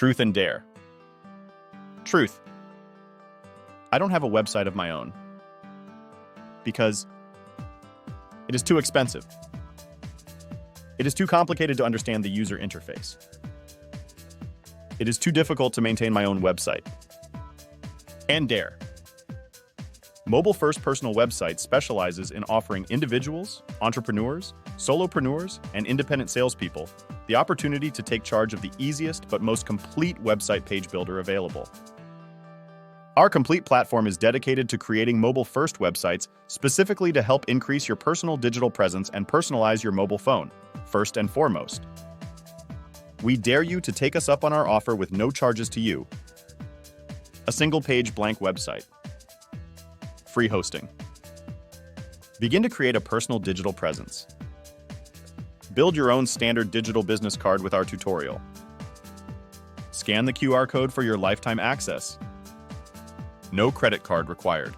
Truth and dare. Truth. I don't have a website of my own because it is too expensive. It is too complicated to understand the user interface. It is too difficult to maintain my own website. And dare. MobileFirst-Personal website specializes in offering individuals, entrepreneurs, solopreneurs, and independent salespeople the opportunity to take charge of the easiest but most complete website page builder available. Our complete platform is dedicated to creating mobile-first websites specifically to help increase your personal digital presence and personalize your mobile phone, first and foremost. We dare you to take us up on our offer with no charges to you. A single-page blank website. Free hosting. Begin to create a personal digital presence. Build your own standard digital business card with our tutorial. Scan the QR code for your lifetime access. No credit card required.